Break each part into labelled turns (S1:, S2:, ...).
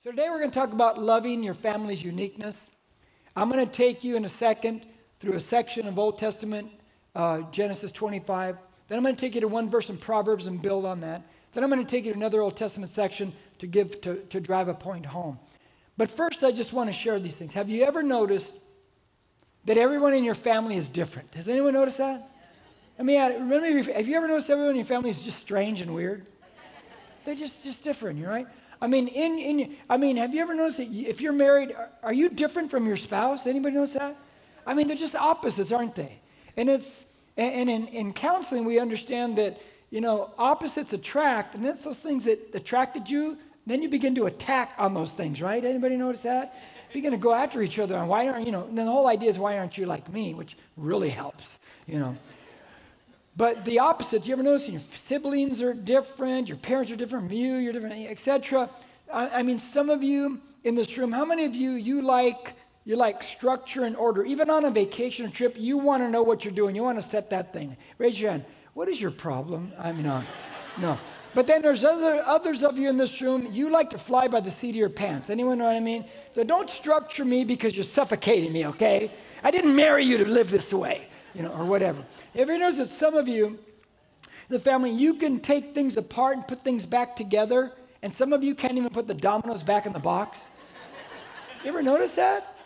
S1: So today we're going to talk about loving your family's uniqueness. I'm going to take you in a second through a section of Old Testament, Genesis 25. Then I'm going to take you to one verse in Proverbs and build on that. Then I'm going to take you to another Old Testament section to drive a point home. But first, I just want to share these things. Have you ever noticed that everyone in your family is different? Has anyone noticed that? I mean, have you ever noticed everyone in your family is just strange and weird? They're just different, right? I mean, have you ever noticed that if you're married, are you different from your spouse? Anybody notice that? I mean, they're just opposites, aren't they? And in counseling, we understand that, opposites attract, and that's those things that attracted you. Then you begin to attack on those things, right? Anybody notice that? You begin to go after each other on why aren't, and the whole idea is why aren't you like me, which really helps, But the opposite, you ever notice your siblings are different, your parents are different from you, you're different, etc. I mean, some of you in this room, how many of you like structure and order? Even on a vacation or trip, you want to know what you're doing. You want to set that thing. Raise your hand. What is your problem? I mean, no. But then there's others of you in this room, you like to fly by the seat of your pants. Anyone know what I mean? So don't structure me because you're suffocating me, okay? I didn't marry you to live this way. Or whatever. Have you noticed that some of you, the family, you can take things apart and put things back together, and some of you can't even put the dominoes back in the box? You ever notice that?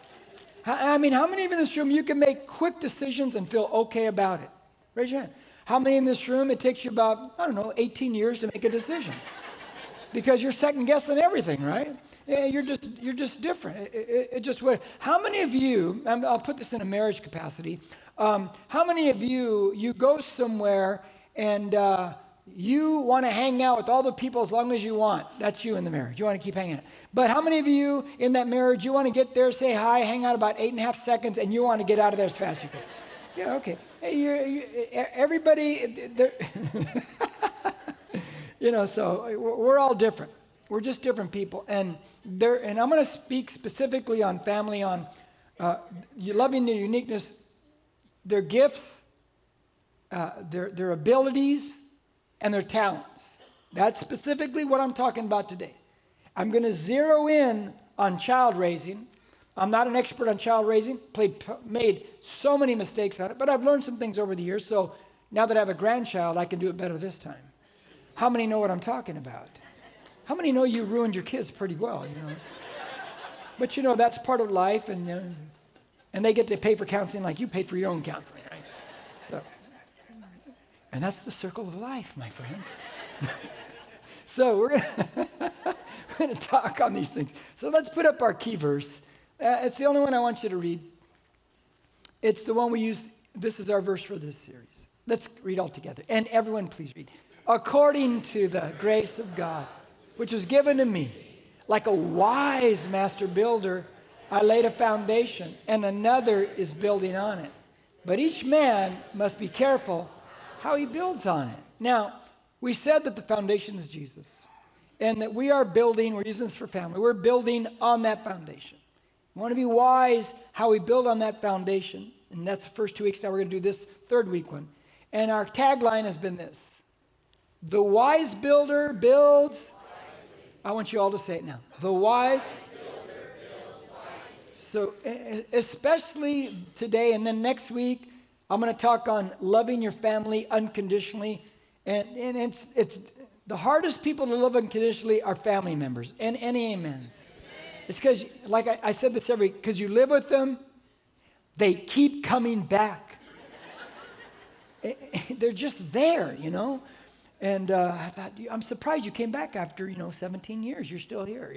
S1: I mean, how many of you in this room, you can make quick decisions and feel okay about it? Raise your hand. How many in this room, it takes you about, 18 years to make a decision? Because you're second guessing everything, right? You're just different. It just what? How many of you? I'll put this in a marriage capacity. How many of you go somewhere and you want to hang out with all the people as long as you want? That's you in the marriage. You want to keep hanging out. But how many of you in that marriage, you want to get there, say hi, hang out about 8.5 seconds, and you want to get out of there as fast as you can? Yeah, okay. Hey, everybody, so we're all different. We're just different people. And I'm going to speak specifically on family, on loving their uniqueness, their gifts, their abilities, and their talents. That's specifically what I'm talking about today. I'm going to zero in on child raising. I'm not an expert on child raising, made so many mistakes on it, but I've learned some things over the years, so now that I have a grandchild, I can do it better this time. How many know what I'm talking about? How many know you ruined your kids pretty well, But that's part of life, and they get to pay for counseling like you paid for your own counseling, right? So, and that's the circle of life, my friends. So we're going to talk on these things. So let's put up our key verse. It's the only one I want you to read. It's the one we use. This is our verse for this series. Let's read all together. And everyone, please read. According to the grace of God, which was given to me, like a wise master builder, I laid a foundation, and another is building on it. But each man must be careful how he builds on it. Now, we said that the foundation is Jesus, and that we're using this for family, we're building on that foundation. We want to be wise how we build on that foundation, and that's the first 2 weeks. Now we're going to do this third week one. And our tagline has been this: the wise builder builds. I want you all to say it now. The wise builder builds wisely. So especially today and then next week, I'm going to talk on loving your family unconditionally. And it's the hardest people to love unconditionally are family members. And any amens. It's because, like I said this because you live with them, they keep coming back. They're just there, And I thought, I'm surprised you came back after, 17 years. You're still here,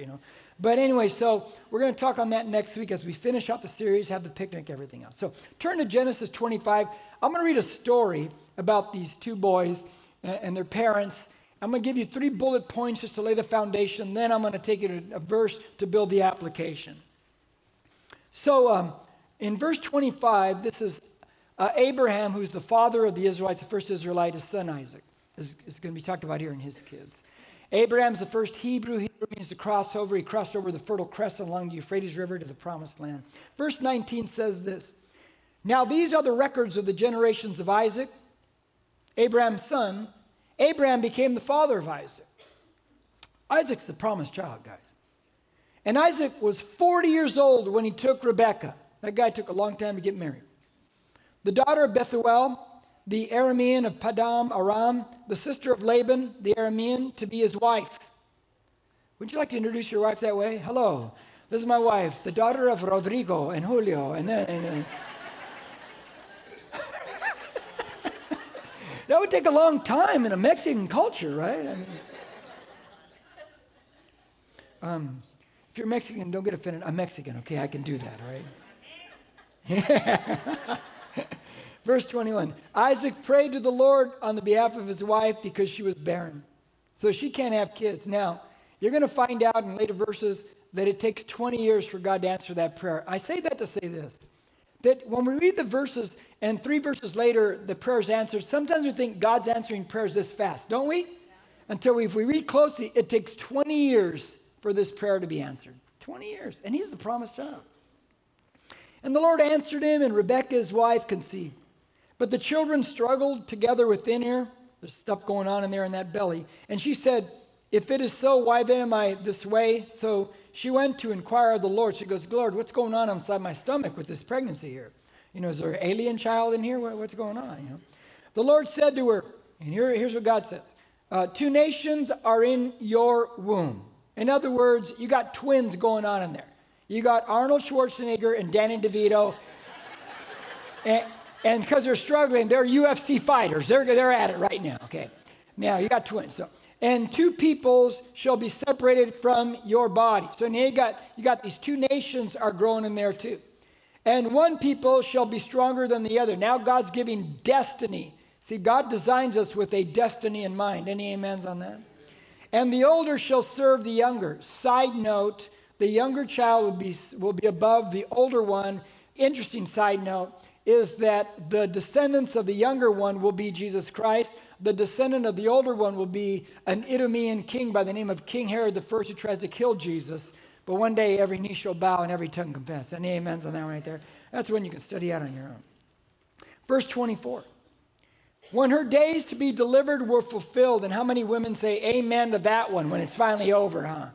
S1: But anyway, so we're going to talk on that next week as we finish out the series, have the picnic, everything else. So turn to Genesis 25. I'm going to read a story about these two boys and their parents. I'm going to give you 3 bullet points just to lay the foundation. Then I'm going to take you to a verse to build the application. So in verse 25, this is Abraham, who's the father of the Israelites, the first Israelite, his son Isaac. Is going to be talked about here in his kids. Abraham's the first Hebrew. Hebrew means to cross over. He crossed over the Fertile Crescent along the Euphrates River to the Promised Land. Verse 19 says this: Now these are the records of the generations of Isaac, Abraham's son. Abraham became the father of Isaac. Isaac's the promised child, guys. And Isaac was 40 years old when he took Rebekah. That guy took a long time to get married. The daughter of Bethuel, the Aramean of Padam Aram, the sister of Laban, the Aramean, to be his wife. Would you like to introduce your wife that way? Hello, this is my wife, the daughter of Rodrigo and Julio. And then that would take a long time in a Mexican culture, right? I mean, if you're Mexican, don't get offended. I'm Mexican, okay? I can do that, right? Verse 21, Isaac prayed to the Lord on the behalf of his wife because she was barren. So she can't have kids. Now, you're going to find out in later verses that it takes 20 years for God to answer that prayer. I say that to say this, that when we read the verses and 3 verses later, the prayer is answered, sometimes we think God's answering prayers this fast, don't we? Until if we read closely, it takes 20 years for this prayer to be answered. 20 years. And he's the promised child. And the Lord answered him, and Rebekah, his wife, conceived. But the children struggled together within her. There's stuff going on in there in that belly. And she said, if it is so, why then am I this way? So she went to inquire of the Lord. She goes, Lord, what's going on inside my stomach with this pregnancy here? Is there an alien child in here? What's going on? The Lord said to her, and here's what God says. 2 nations are in your womb. In other words, you got twins going on in there. You got Arnold Schwarzenegger and Danny DeVito. And because they're struggling, they're UFC fighters. They're at it right now, okay? Now, you got twins. So, and 2 peoples shall be separated from your body. So now you got these 2 nations are growing in there too. And 1 people shall be stronger than the other. Now God's giving destiny. See, God designs us with a destiny in mind. Any amens on that? And the older shall serve the younger. Side note, the younger child will be above the older one. Interesting side note is that the descendants of the younger one will be Jesus Christ. The descendant of the older one will be an Idumean king by the name of King Herod the First, who tries to kill Jesus. But one day every knee shall bow and every tongue confess. Any amens on that right there? That's when you can study out on your own. Verse 24. When her days to be delivered were fulfilled, and how many women say amen to that one when it's finally over, huh?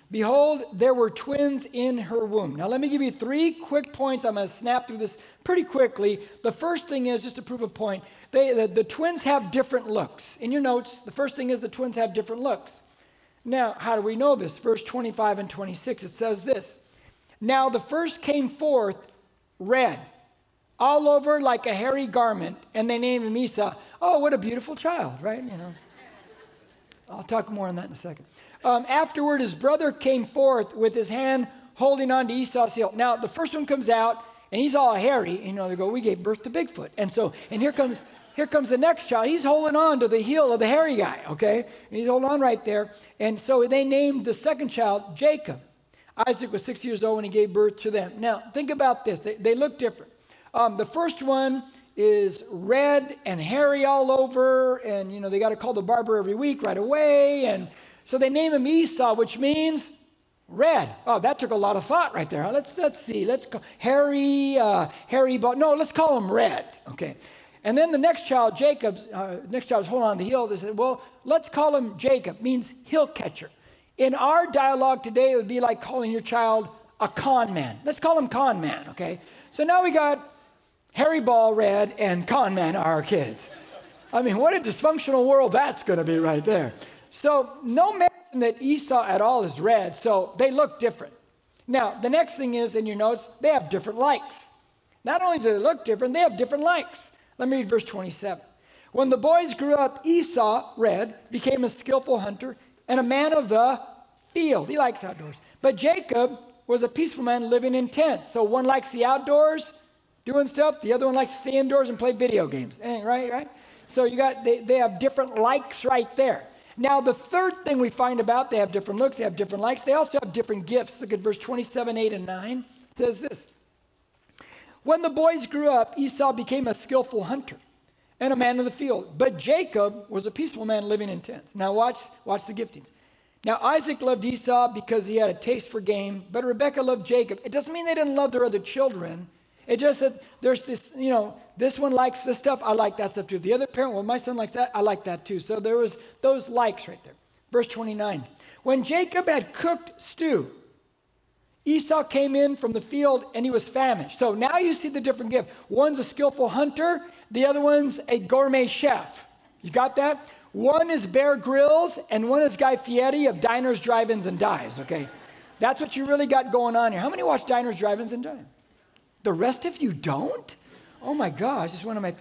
S1: Behold, there were twins in her womb. Now, let me give you 3 quick points. I'm going to snap through this pretty quickly. The first thing is, just to prove a point, the twins have different looks. In your notes, the first thing is the twins have different looks. Now, how do we know this? Verse 25 and 26, it says this. Now, the first came forth red, all over like a hairy garment, and they named him Esau. Oh, what a beautiful child, right? I'll talk more on that in a second. Afterward, his brother came forth with his hand holding on to Esau's heel. Now, the first one comes out, and he's all hairy. They go, we gave birth to Bigfoot. And here comes the next child. He's holding on to the heel of the hairy guy, okay? And he's holding on right there. And so they named the second child Jacob. Isaac was 6 years old when he gave birth to them. Now, think about this. They look different. The first one is red and hairy all over, and, they got to call the barber every week right away, and so they name him Esau, which means red. Oh, that took a lot of thought right there. Huh? Let's see. Let's go hairy, no, let's call him red. Okay. And then the next child, Jacob's, next child was holding on to the heel. They said, well, let's call him Jacob, means heel catcher. In our dialogue today, it would be like calling your child a con man. Let's call him con man, okay? So now we got hairy ball red and con man are our kids. I mean, what a dysfunctional world that's going to be right there. So no mention that Esau at all is red, so they look different. Now, the next thing is, in your notes, they have different likes. Not only do they look different, they have different likes. Let me read verse 27. When the boys grew up, Esau, red, became a skillful hunter and a man of the field. He likes outdoors. But Jacob was a peaceful man living in tents. So one likes the outdoors, doing stuff. The other one likes to stay indoors and play video games. Right? So they have different likes right there. Now, the third thing we find about, they have different looks, they have different likes. They also have different gifts. Look at verse 27, 8, and 9. It says this. When the boys grew up, Esau became a skillful hunter and a man of the field. But Jacob was a peaceful man living in tents. Now, watch the giftings. Now, Isaac loved Esau because he had a taste for game, but Rebekah loved Jacob. It doesn't mean they didn't love their other children. It just said there's this, this one likes this stuff. I like that stuff too. The other parent, well, my son likes that. I like that too. So there was those likes right there. Verse 29. When Jacob had cooked stew, Esau came in from the field and he was famished. So now you see the different gift. One's a skillful hunter. The other one's a gourmet chef. You got that? One is Bear Grylls and one is Guy Fieri of Diners, Drive-Ins, and Dives, okay? That's what you really got going on here. How many watch Diners, Drive-Ins, and Dives? The rest of you don't? Oh my gosh, this is one of my,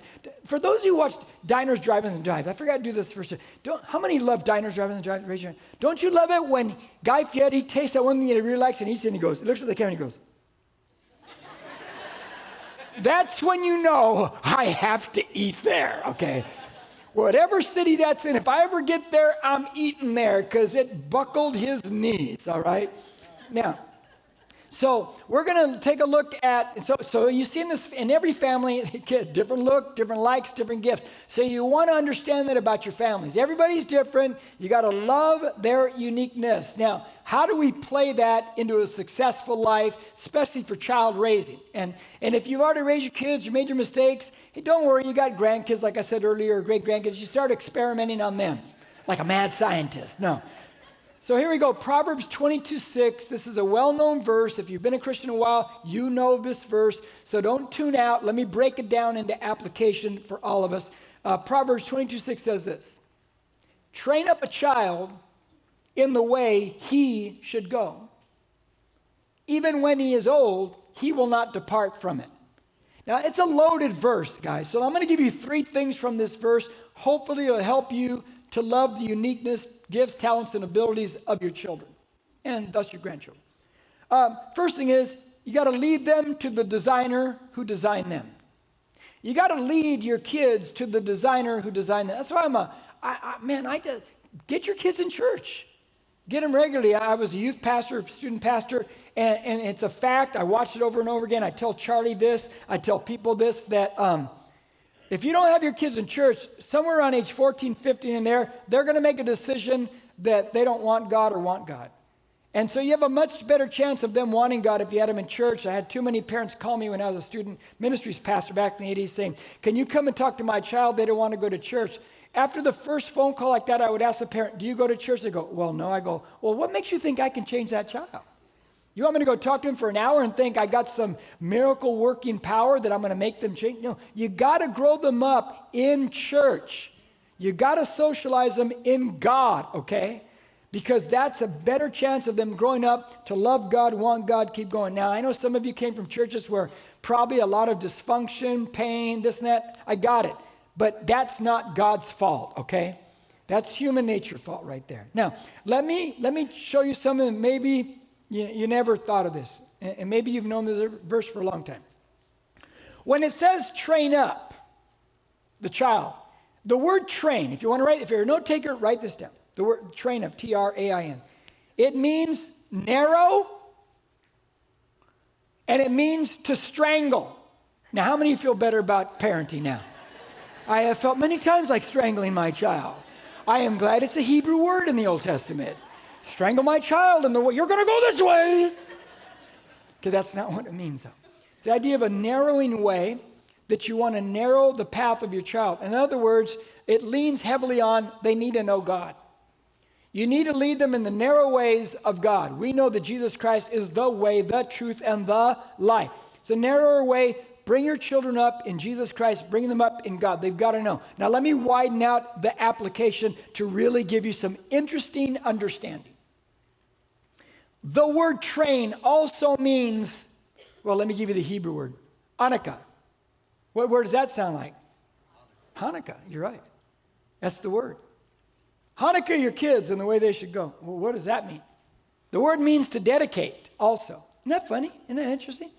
S1: for those of you who watch Diners, Drive-Ins, and Dives, I forgot to do this first. How many love Diners, Drive-Ins, and Dives? Raise your hand. Don't you love it when Guy Fieri tastes that one thing that he really likes and eats it and he goes, looks at the camera and he goes, that's when you know I have to eat there, okay? Whatever city that's in, if I ever get there, I'm eating there because it buckled his knees, all right? Now, so we're going to take a look at, so you see in this, in every family, different look, different likes, different gifts. So you want to understand that about your families. Everybody's different. You got to love their uniqueness. Now, how do we play that into a successful life, especially for child raising? And if you've already raised your kids, you made your mistakes, hey, don't worry, you got grandkids, like I said earlier, or great-grandkids. You start experimenting on them like a mad scientist. No. So here we go, Proverbs 22:6. This is a well-known verse. If you've been a Christian a while, you know this verse. So don't tune out. Let me break it down into application for all of us. Proverbs 22:6 says this: train up a child in the way he should go. Even when he is old, he will not depart from it. Now, it's a loaded verse, guys. So I'm going to give you 3 things from this verse. Hopefully, it'll help you to love the uniqueness, gifts, talents, and abilities of your children, and thus your grandchildren. First thing is, you got to lead them to the designer who designed them. You got to lead your kids to the designer who designed them. That's why get your kids in church. Get them regularly. I was a youth pastor, student pastor, and it's a fact. I watched it over and over again. I tell Charlie this. I tell people this, that if you don't have your kids in church, somewhere around age 14, 15 in there, they're going to make a decision that they don't want God or want God. And so you have a much better chance of them wanting God if you had them in church. I had too many parents call me when I was a student ministries pastor back in the 80s saying, can you come and talk to my child? They don't want to go to church. After the first phone call like that, I would ask the parent, do you go to church? They go, well, no. I go, well, what makes you think I can change that child? You want me to go talk to him for an hour and think I got some miracle working power that I'm going to make them change? No, you got to grow them up in church. You got to socialize them in God, okay? Because that's a better chance of them growing up to love God, want God, keep going. Now, I know some of you came from churches where probably a lot of dysfunction, pain, this and that. I got it. But that's not God's fault, okay? That's human nature fault right there. Now, let me show you something. Maybe you never thought of this, and maybe you've known this verse for a long time. When it says train up the child, the word train, if you're a note taker, write this down. The word train up, T-R-A-I-N. It means narrow, and it means to strangle. Now, how many of you feel better about parenting now? I have felt many times like strangling my child. I am glad it's a Hebrew word in the Old Testament. Strangle my child in the way, you're going to go this way. Okay, that's not what it means, though. It's the idea of a narrowing way, that you want to narrow the path of your child. In other words, it leans heavily on they need to know God. You need to lead them in the narrow ways of God. We know that Jesus Christ is the way, the truth, and the life. It's a narrower way. Bring your children up in Jesus Christ. Bring them up in God. They've got to know. Now, let me widen out the application to really give you some interesting understanding. The word train also means, well, let me give you the Hebrew word, Hanukkah. What word does that sound like? Hanukkah. You're right. That's the word. Hanukkah your kids in the way they should go. Well, what does that mean? The word means to dedicate also. Isn't that funny? Isn't that interesting?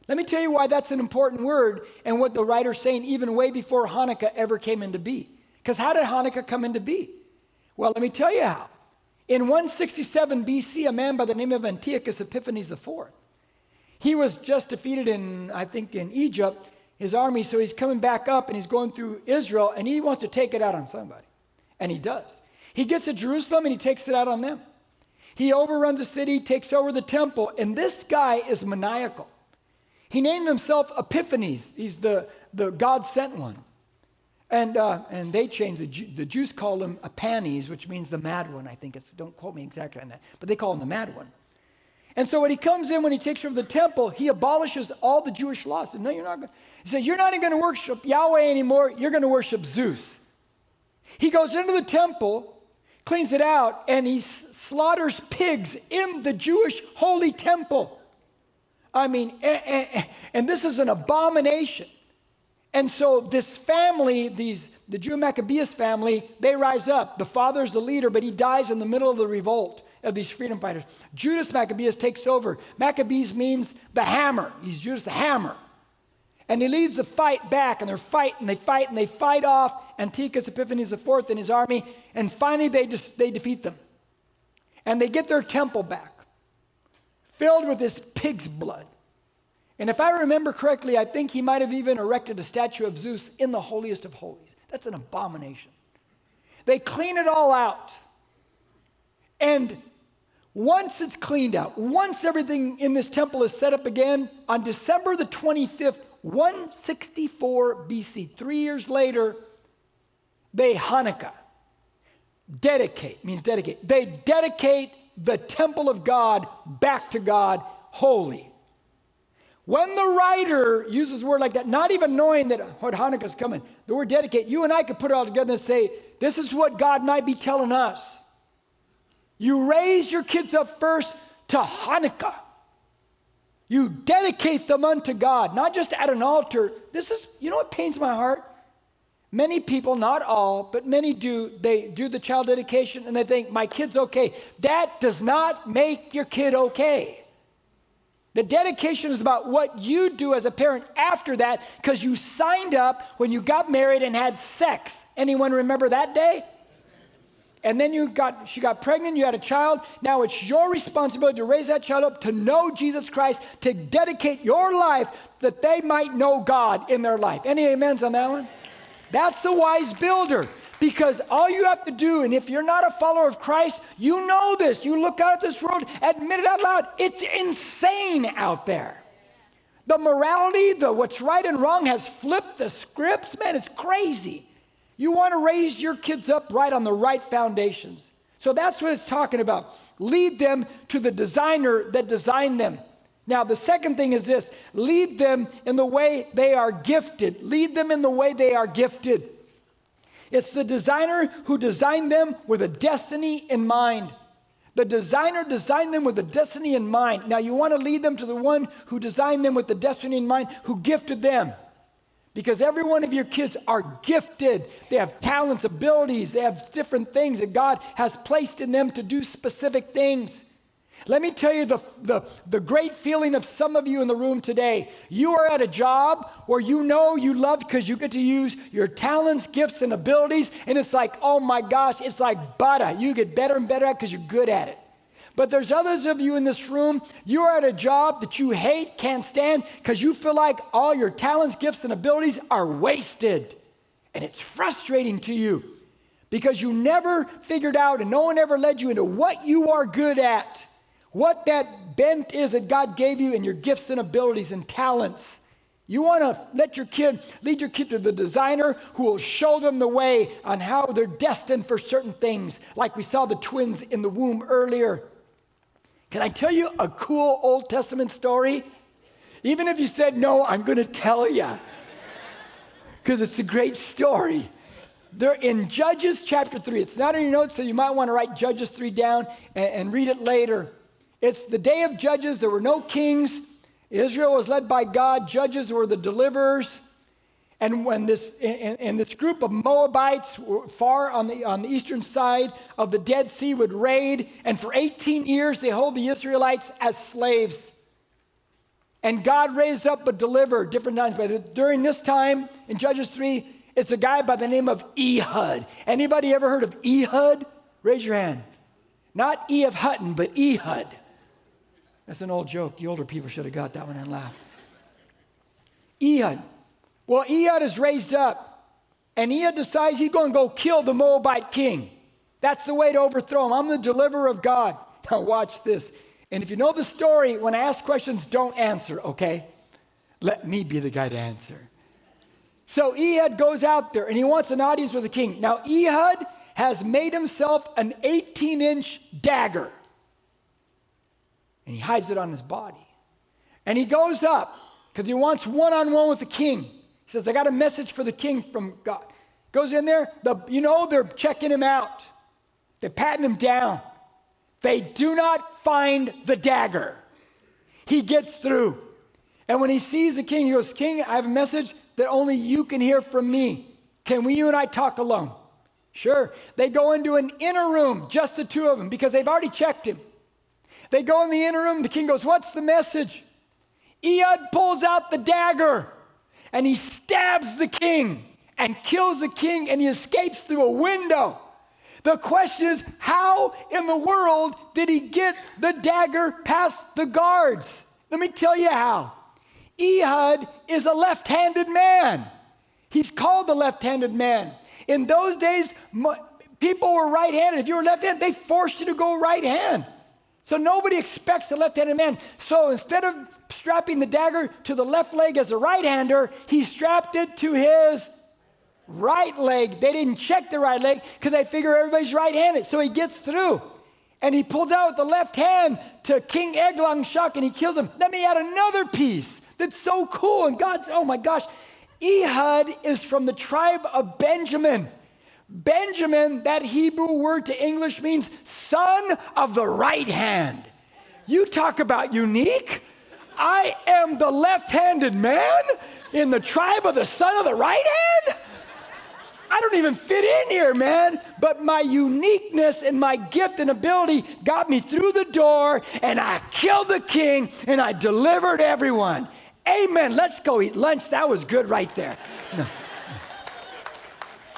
S1: Let me tell you why that's an important word and what the writer's saying even way before Hanukkah ever came into being. Because how did Hanukkah come into being? Well, let me tell you how. In 167 BC, a man by the name of Antiochus Epiphanes IV, he was just defeated in Egypt, his army, so he's coming back up and he's going through Israel and he wants to take it out on somebody. And he does. He gets to Jerusalem and he takes it out on them. He overruns the city, takes over the temple, and this guy is maniacal. He named himself Epiphanes. He's the God-sent one. And they changed, the Jews call him Epanes, which means the mad one, I think. Don't quote me exactly on that. But they call him the mad one. And so when he comes in, when he takes over the temple, he abolishes all the Jewish laws. He said, no, you're not going. He said, you're not even going to worship Yahweh anymore. You're going to worship Zeus. He goes into the temple, cleans it out, and he slaughters pigs in the Jewish holy temple. I mean, and this is an abomination. And so this family, the Jew Maccabeus family, they rise up. The father's the leader, but he dies in the middle of the revolt of these freedom fighters. Judas Maccabeus takes over. Maccabees means the hammer. He's Judas the hammer. And he leads the fight back, and they fight off Antiochus Epiphanes IV and his army, and finally they defeat them. And they get their temple back, filled with this pig's blood. And if I remember correctly, I think he might have even erected a statue of Zeus in the holiest of holies. That's an abomination. They clean it all out. And once it's cleaned out, once everything in this temple is set up again, on December the 25th, 164 BC, 3 years later, they Hanukkah. Dedicate means dedicate. They dedicate the temple of God back to God, holy. When the writer uses a word like that, not even knowing that what Hanukkah is coming, the word dedicate, you and I could put it all together and say, this is what God might be telling us. You raise your kids up first to Hanukkah. You dedicate them unto God, not just at an altar. This is, you know what pains my heart? Many people, not all, but many do, they do the child dedication and they think, my kid's okay. That does not make your kid okay. The dedication is about what you do as a parent after that, because you signed up when you got married and had sex. Anyone remember that day? And then she got pregnant, you had a child. Now it's your responsibility to raise that child up to know Jesus Christ, to dedicate your life that they might know God in their life. Any amens on that one? That's the wise builder, because all you have to do, and if you're not a follower of Christ, you know this. You look out at this world, admit it out loud. It's insane out there. The morality, what's right and wrong has flipped the scripts. Man, it's crazy. You want to raise your kids up right on the right foundations. So that's what it's talking about. Lead them to the designer that designed them. Now, the second thing is this. Lead them in the way they are gifted. Lead them in the way they are gifted. It's the designer who designed them with a destiny in mind. The designer designed them with a destiny in mind. Now, you want to lead them to the one who designed them with the destiny in mind, who gifted them. Because every one of your kids are gifted. They have talents, abilities. They have different things that God has placed in them to do specific things. Let me tell you the great feeling of some of you in the room today. You are at a job where you know you love because you get to use your talents, gifts, and abilities. And it's like, oh my gosh, it's like butter. You get better and better at it because you're good at it. But there's others of you in this room, you are at a job that you hate, can't stand, because you feel like all your talents, gifts, and abilities are wasted. And it's frustrating to you because you never figured out and no one ever led you into what you are good at, what that bent is that God gave you in your gifts and abilities and talents. You want to lead your kid to the designer who will show them the way on how they're destined for certain things, like we saw the twins in the womb earlier. Can I tell you a cool Old Testament story? Even if you said no, I'm going to tell you because it's a great story. They're in Judges chapter 3. It's not in your notes, so you might want to write Judges 3 down and read it later. It's the day of Judges. There were no kings. Israel was led by God. Judges were the deliverers. And when this group of Moabites far on the eastern side of the Dead Sea would raid, and for 18 years they hold the Israelites as slaves. And God raised up a deliverer different times. But during this time in Judges 3, it's a guy by the name of Ehud. Anybody ever heard of Ehud? Raise your hand. Not E of Hutton, but Ehud. That's an old joke. The older people should have got that one and laughed. Ehud. Well, Ehud is raised up, and Ehud decides he's going to go kill the Moabite king. That's the way to overthrow him. I'm the deliverer of God. Now watch this. And if you know the story, when I ask questions, don't answer, okay? Let me be the guy to answer. So Ehud goes out there, and he wants an audience with the king. Now Ehud has made himself an 18-inch dagger. and he hides it on his body. And he goes up because he wants one-on-one with the king. He says, I got a message for the king from God. Goes in there, they're checking him out. They're patting him down. They do not find the dagger. He gets through. And when he sees the king, he goes, King, I have a message that only you can hear from me. Can you and I talk alone? Sure. They go into an inner room, just the two of them, because they've already checked him. They go in the inner room. The king goes, what's the message? Ehud pulls out the dagger, and he stabs the king and kills the king, and he escapes through a window. The question is, how in the world did he get the dagger past the guards? Let me tell you how. Ehud is a left-handed man. He's called the left-handed man. In those days, people were right-handed. If you were left-handed, they forced you to go right hand. So nobody expects a left-handed man. So instead of strapping the dagger to the left leg as a right-hander, he strapped it to his right leg. They didn't check the right leg because they figure everybody's right-handed. So he gets through. And he pulls out with the left hand to King Eglon-Shuk, and he kills him. Let me add another piece that's so cool. And God's, oh my gosh. Ehud is from the tribe of Benjamin. Benjamin, that Hebrew word to English means son of the right hand. You talk about unique. I am the left-handed man in the tribe of the son of the right hand? I don't even fit in here, man. But my uniqueness and my gift and ability got me through the door, and I killed the king, and I delivered everyone. Amen. Let's go eat lunch. That was good right there. No.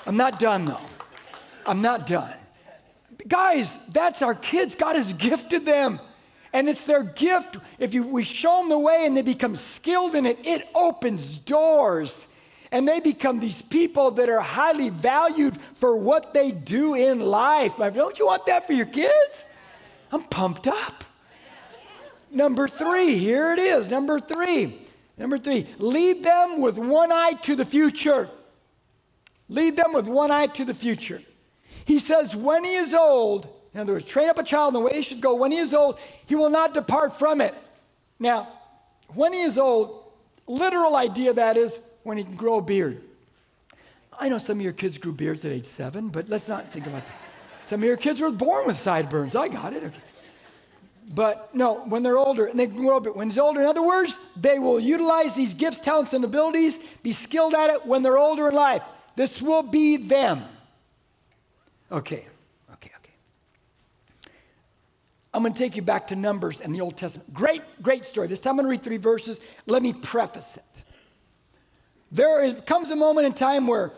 S1: I'm not done, though. I'm not done. Guys, that's our kids. God has gifted them. And it's their gift. If we show them the way and they become skilled in it, it opens doors. And they become these people that are highly valued for what they do in life. Don't you want that for your kids? I'm pumped up. Number 3, here it is. Number 3, lead them with one eye to the future. Lead them with one eye to the future. He says, when he is old, in other words, train up a child in the way he should go. When he is old, he will not depart from it. Now, when he is old, literal idea that is when he can grow a beard. I know some of your kids grew beards at age 7, but let's not think about that. Some of your kids were born with sideburns. I got it. Okay. But no, when they're older, and they grow up, when he's older, in other words, they will utilize these gifts, talents, and abilities, be skilled at it when they're older in life. This will be them. Okay. I'm going to take you back to Numbers and the Old Testament. Great story. This time I'm going to read 3 verses. Let me preface it. There comes a moment in time where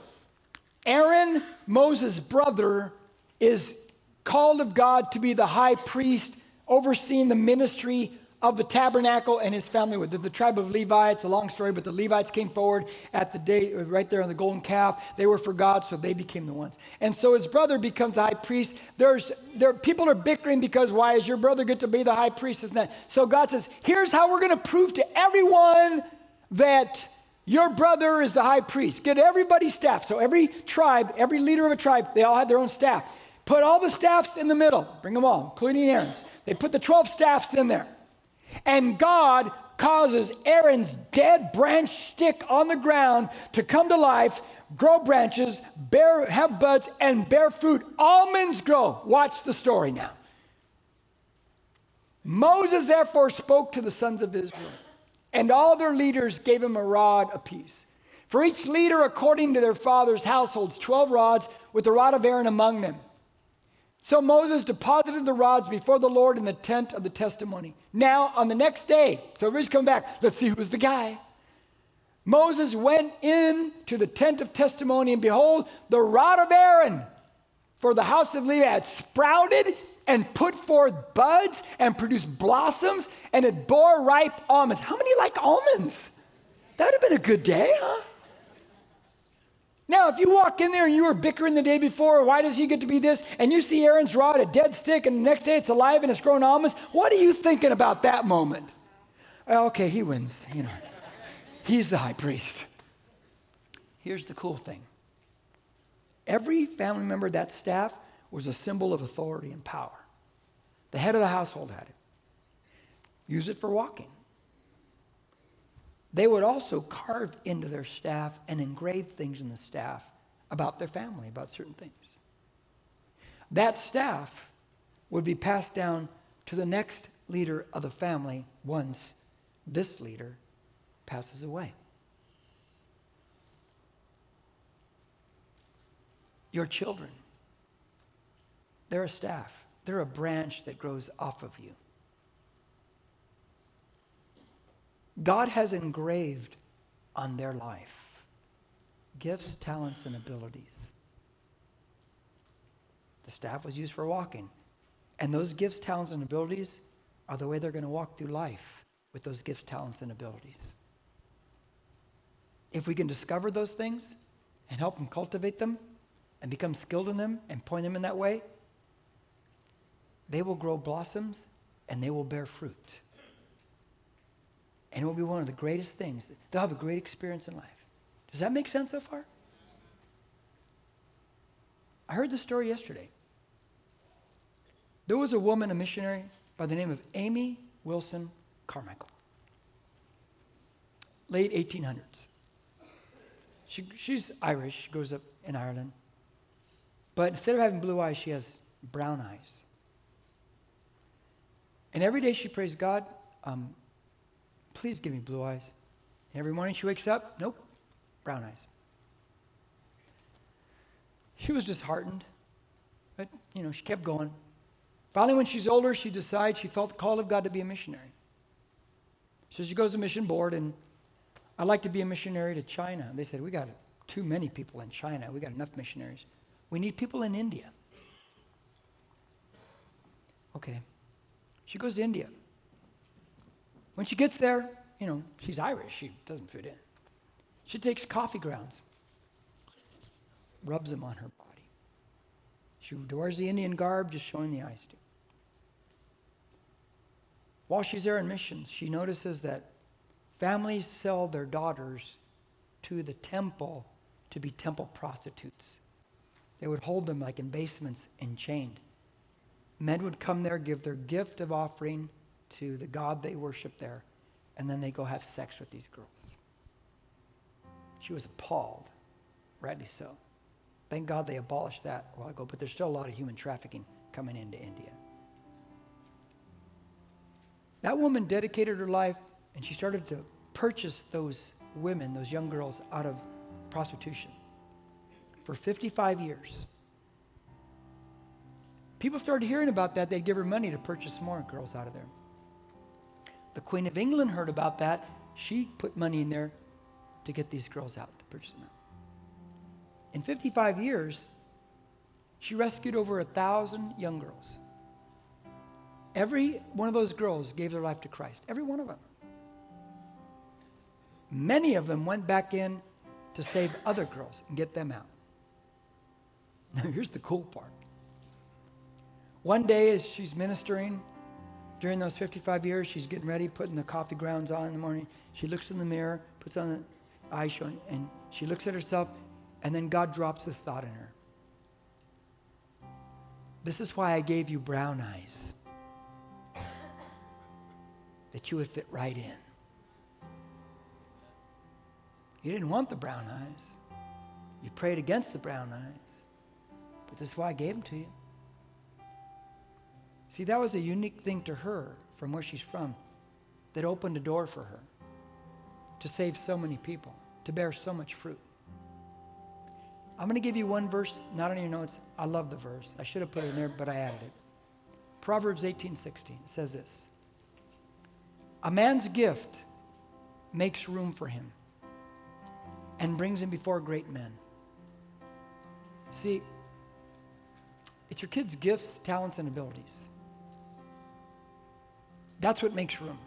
S1: Aaron, Moses' brother, is called of God to be the high priest, overseeing the ministry of the tabernacle and his family with the tribe of Levi. It's a long story, but the Levites came forward at the day, right there on the golden calf. They were for God, so they became the ones. And so his brother becomes the high priest. People are bickering because why does your brother get to be the high priest? Isn't that? So God says, here's how we're going to prove to everyone that your brother is the high priest. Get everybody's staff. So every tribe, every leader of a tribe, they all had their own staff. Put all the staffs in the middle. Bring them all, including Aaron's. They put the 12 staffs in there. And God causes Aaron's dead branch stick on the ground to come to life, grow branches, have buds, and bear fruit. Almonds grow. Watch the story now. Moses therefore spoke to the sons of Israel, and all their leaders gave him a rod apiece. For each leader according to their father's households, 12 rods, with the rod of Aaron among them. So Moses deposited the rods before the Lord in the tent of the testimony. Now, on the next day, so everybody's coming back. Let's see who's the guy. Moses went in to the tent of testimony, and behold, the rod of Aaron for the house of Levi had sprouted and put forth buds and produced blossoms, and it bore ripe almonds. How many like almonds? That would have been a good day, huh? Now, if you walk in there and you were bickering the day before, why does he get to be this? And you see Aaron's rod, a dead stick, and the next day it's alive and it's growing almonds. What are you thinking about that moment? Okay, he wins. He's the high priest. Here's the cool thing. Every family member of that staff was a symbol of authority and power. The head of the household had it. use it for walking. They would also carve into their staff and engrave things in the staff about their family, about certain things. That staff would be passed down to the next leader of the family once this leader passes away. Your children, they're a staff. They're a branch that grows off of you. God has engraved on their life gifts, talents, and abilities. The staff was used for walking. And those gifts, talents, and abilities are the way they're going to walk through life with those gifts, talents, and abilities. If we can discover those things and help them cultivate them and become skilled in them and point them in that way, they will grow blossoms and they will bear fruit. And it will be one of the greatest things. They'll have a great experience in life. Does that make sense so far? I heard this story yesterday. There was a woman, a missionary, by the name of Amy Wilson Carmichael. Late 1800s. She's Irish. She grows up in Ireland. But instead of having blue eyes, she has brown eyes. And every day she prays, God, please give me blue eyes. And every morning she wakes up, nope, brown eyes. She was disheartened, but, she kept going. Finally, when she's older, she decides she felt the call of God to be a missionary. So she goes to mission board, and I'd like to be a missionary to China. And they said, we got too many people in China. We got enough missionaries. We need people in India. Okay. She goes to India. When she gets there, she's Irish. She doesn't fit in. She takes coffee grounds, rubs them on her body. She wears the Indian garb, just showing the eyes to. While she's there in missions, she notices that families sell their daughters to the temple to be temple prostitutes. They would hold them like in basements and chained. Men would come there, give their gift of offering to the God they worship there, and then they go have sex with these girls. She was appalled, rightly so. Thank God they abolished that a while ago, but there's still a lot of human trafficking coming into India. That woman dedicated her life, and she started to purchase those women, those young girls, out of prostitution. For 55 years. People started hearing about that. They'd give her money to purchase more girls out of there. The Queen of England heard about that. She put money in there to get these girls out, to purchase them out. In 55 years, she rescued over 1,000 young girls. Every one of those girls gave their life to Christ. Every one of them. Many of them went back in to save other girls and get them out. Now, here's the cool part. One day, as she's ministering, during those 55 years, she's getting ready, putting the coffee grounds on in the morning. She looks in the mirror, puts on the eye showing, and she looks at herself, and then God drops this thought in her. This is why I gave you brown eyes. That you would fit right in. You didn't want the brown eyes. You prayed against the brown eyes. But this is why I gave them to you. See, that was a unique thing to her from where she's from that opened a door for her to save so many people, to bear so much fruit. I'm going to give you one verse, not on your notes. I love the verse. I should have put it in there, but I added it. Proverbs 18:16. It says this. A man's gift makes room for him and brings him before great men. See, it's your kids' gifts, talents, and abilities. That's what makes room.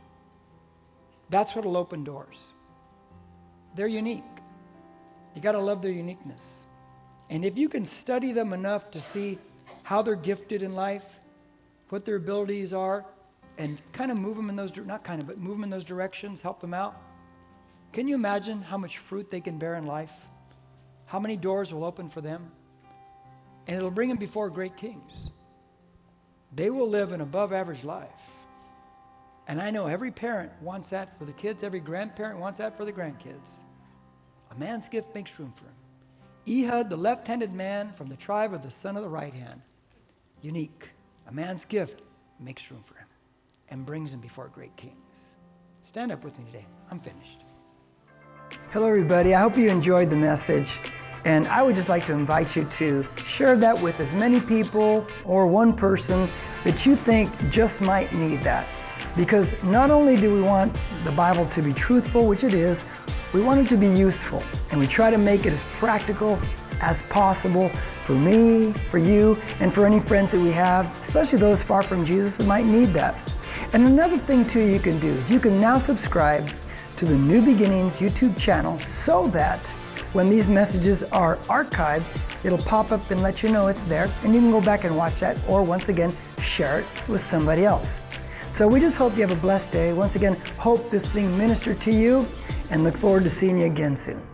S1: That's what will open doors. They're unique. You got to love their uniqueness. And if you can study them enough to see how they're gifted in life, what their abilities are, and kind of move them in those, move them in those directions, help them out. Can you imagine how much fruit they can bear in life? How many doors will open for them? And it'll bring them before great kings. They will live an above average life. And I know every parent wants that for the kids. Every grandparent wants that for the grandkids. A man's gift makes room for him. Ehud, the left-handed man from the tribe of the son of the right hand. Unique. A man's gift makes room for him and brings him before great kings. Stand up with me today. I'm finished. Hello, everybody. I hope you enjoyed the message. And I would just like to invite you to share that with as many people or one person that you think just might need that. Because not only do we want the Bible to be truthful, which it is, we want it to be useful. And we try to make it as practical as possible for me, for you, and for any friends that we have, especially those far from Jesus that might need that. And another thing too you can do is you can now subscribe to the New Beginnings YouTube channel so that when these messages are archived, it'll pop up and let you know it's there, and you can go back and watch that, or once again, share it with somebody else. So we just hope you have a blessed day. Once again, hope this thing ministered to you, and look forward to seeing you again soon.